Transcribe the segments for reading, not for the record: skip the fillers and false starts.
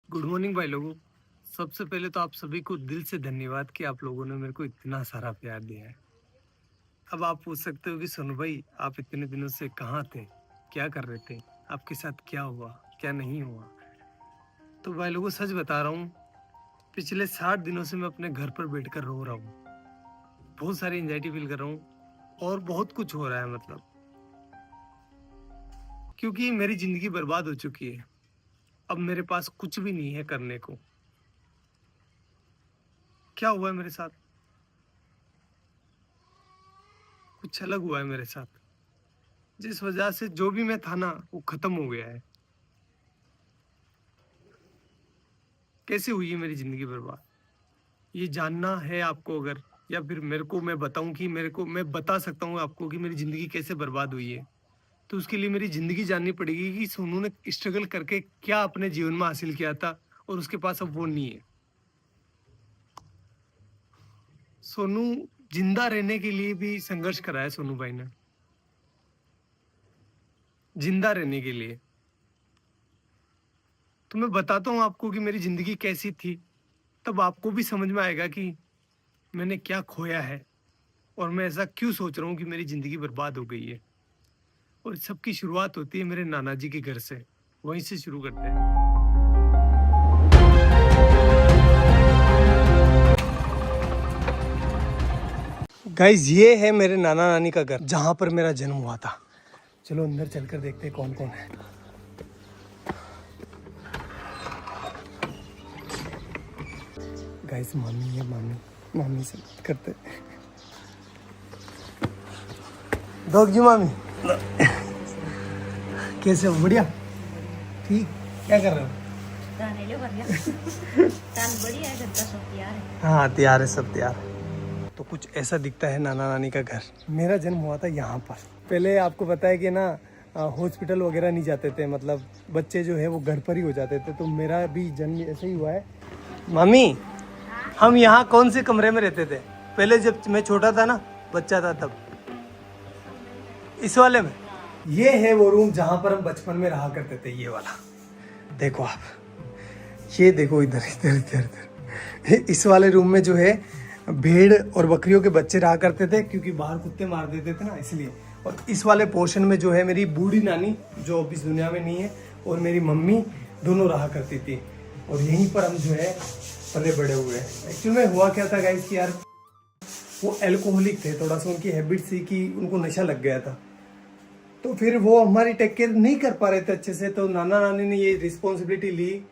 Good morning भाई लोगों। सबसे पहले तो आप सभी को दिल से धन्यवाद कि आप लोगों ने मेरे को इतना सारा प्यार दिया है। अब आप पूछ सकते हो कि सोनू भाई आप इतने दिनों से कहाँ थे, क्या कर रहे थे, आपके साथ क्या हुआ, क्या नहीं हुआ। तो भाई लोगों सच बता रहा हूँ, पिछले 60 दिनों से मैं अपने घर पर बैठकर रो रहा हूँ। बहुत सारी एंजाइटी फील कर रहा हूँ और बहुत कुछ हो रहा है मतलब, क्योंकि मेरी जिंदगी बर्बाद हो चुकी है। अब मेरे पास कुछ भी नहीं है करने को। क्या हुआ है मेरे साथ, कुछ अलग हुआ है मेरे साथ, जिस वजह से जो भी मैं था ना वो खत्म हो गया है। कैसे हुई है मेरी जिंदगी बर्बाद, ये जानना है आपको अगर, या फिर मेरे को मैं बताऊं कि मेरे को मैं बता सकता हूँ आपको कि मेरी जिंदगी कैसे बर्बाद हुई है, तो उसके लिए मेरी जिंदगी जाननी पड़ेगी कि सोनू ने स्ट्रगल करके क्या अपने जीवन में हासिल किया था और उसके पास अब वो नहीं है। सोनू जिंदा रहने के लिए भी संघर्ष करा है सोनू भाई ने, जिंदा रहने के लिए। तो मैं बताता हूँ आपको कि मेरी जिंदगी कैसी थी, तब आपको भी समझ में आएगा कि मैंने क्या खोया है और मैं ऐसा क्यों सोच रहा हूँ कि मेरी जिंदगी बर्बाद हो गई है। और सबकी शुरुआत होती है मेरे नाना जी के घर से, वहीं से शुरू करते हैं। गाइस ये है मेरे नाना नानी का घर, जहां पर मेरा जन्म हुआ था। चलो अंदर चलकर देखते हैं कौन कौन है। गाइस मामी है, मामी से बात करते हैं। डॉग जी मामी कैसे हो? बढ़िया, ठीक। क्या कर रहे हो? बढ़िया है, घर का सब तैयार है। हाँ तैयार है, सब तैयार है। तो कुछ ऐसा दिखता है नाना नानी का घर। मेरा जन्म हुआ था यहाँ पर। पहले आपको पता है कि ना हॉस्पिटल वगैरह नहीं जाते थे, मतलब बच्चे जो है वो घर पर ही हो जाते थे। तो मेरा भी जन्म ऐसे ही हुआ है। मम्मी हम यहाँ कौन से कमरे में रहते थे पहले, जब मैं छोटा था ना, बच्चा था तब? इस वाले में। ये है वो रूम जहाँ पर हम बचपन में रहा करते थे, ये वाला। देखो आप, ये देखो इधर इधर इधर इधर। इस वाले रूम में जो है भेड़ और बकरियों के बच्चे रहा करते थे, क्योंकि बाहर कुत्ते मार देते थे ना, इसलिए। और इस वाले पोर्शन में जो है मेरी बूढ़ी नानी, जो अब इस दुनिया में नहीं है, और मेरी मम्मी दोनों रहा करती थी। और यहीं पर हम जो है पले बड़े हुए। एक्चुअली में हुआ क्या था गाइस कि यार वो एल्कोहलिक थे, थोड़ा सा उनकी हैबिट थी कि उनको नशा लग गया था। तो फिर वो हमारी टेक केयर नहीं कर पा रहे थे अच्छे से। तो नाना नानी ने ये रिस्पॉन्सिबिलिटी ली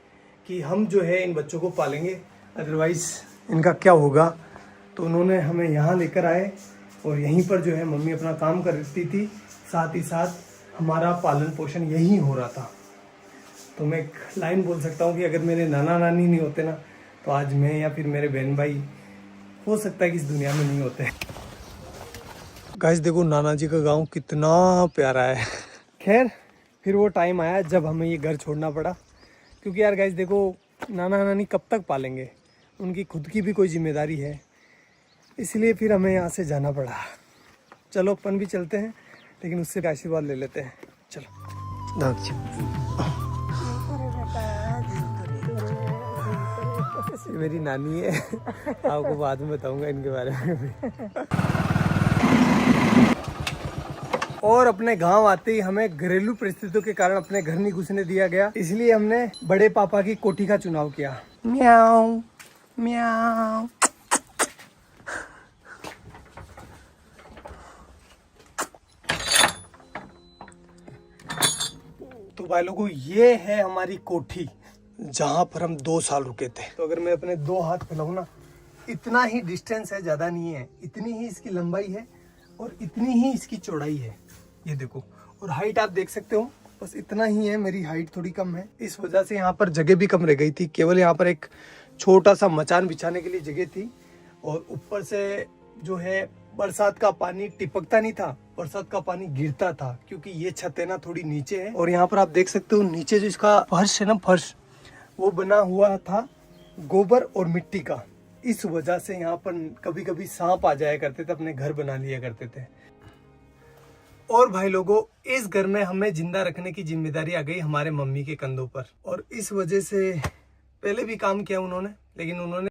कि हम जो है इन बच्चों को पालेंगे, अदरवाइज इनका क्या होगा। तो उन्होंने हमें यहाँ लेकर आए और यहीं पर जो है मम्मी अपना काम करती थी, साथ ही साथ हमारा पालन पोषण यहीं हो रहा था। तो मैं एक लाइन बोल सकता हूँ कि अगर मेरे नाना नानी नहीं होते ना, तो आज मैं या फिर मेरे बहन भाई हो सकता है कि इस दुनिया में नहीं होते। गाइस देखो नाना जी का गांव कितना प्यारा है। खैर फिर वो टाइम आया जब हमें ये घर छोड़ना पड़ा, क्योंकि यार गाइस देखो नाना नानी कब तक पालेंगे, उनकी खुद की भी कोई जिम्मेदारी है, इसलिए फिर हमें यहाँ से जाना पड़ा। चलो अपन भी चलते हैं, लेकिन उससे आशीर्वाद ले लेते हैं। चलो ये मेरी नानी है, आपको बाद में बताऊंगा इनके बारे में भी। और अपने गांव आते ही हमें घरेलू परिस्थितियों के कारण अपने घर नहीं घुसने दिया गया, इसलिए हमने बड़े पापा की कोठी का चुनाव किया। म्याऊ म्याऊ। तो भाई लोगों ये है हमारी कोठी, जहां पर हम 2 साल रुके थे। तो अगर मैं अपने 2 हाथ फैलाऊं ना, इतना ही डिस्टेंस है, ज्यादा नहीं है। इतनी ही इसकी लंबाई है और इतनी ही इसकी चौड़ाई है, ये देखो। और हाइट आप देख सकते हो, बस इतना ही है। मेरी हाइट थोड़ी कम है, इस वजह से यहाँ पर जगह भी कम रह गई थी। केवल यहाँ पर एक छोटा सा मचान बिछाने के लिए जगह थी। और ऊपर से जो है बरसात का पानी टिपकता नहीं था, बरसात का पानी गिरता था, क्योंकि ये छत है ना थोड़ी नीचे है। और यहाँ पर आप देख सकते हो नीचे जो इसका फर्श है ना, फर्श वो बना हुआ था गोबर और मिट्टी का। इस वजह से यहाँ पर कभी कभी सांप आ जाया करते थे, अपने घर बना लिया करते थे। और भाई लोगों इस घर में हमें जिंदा रखने की जिम्मेदारी आ गई हमारे मम्मी के कंधों पर। और इस वजह से पहले भी काम किया उन्होंने, लेकिन उन्होंने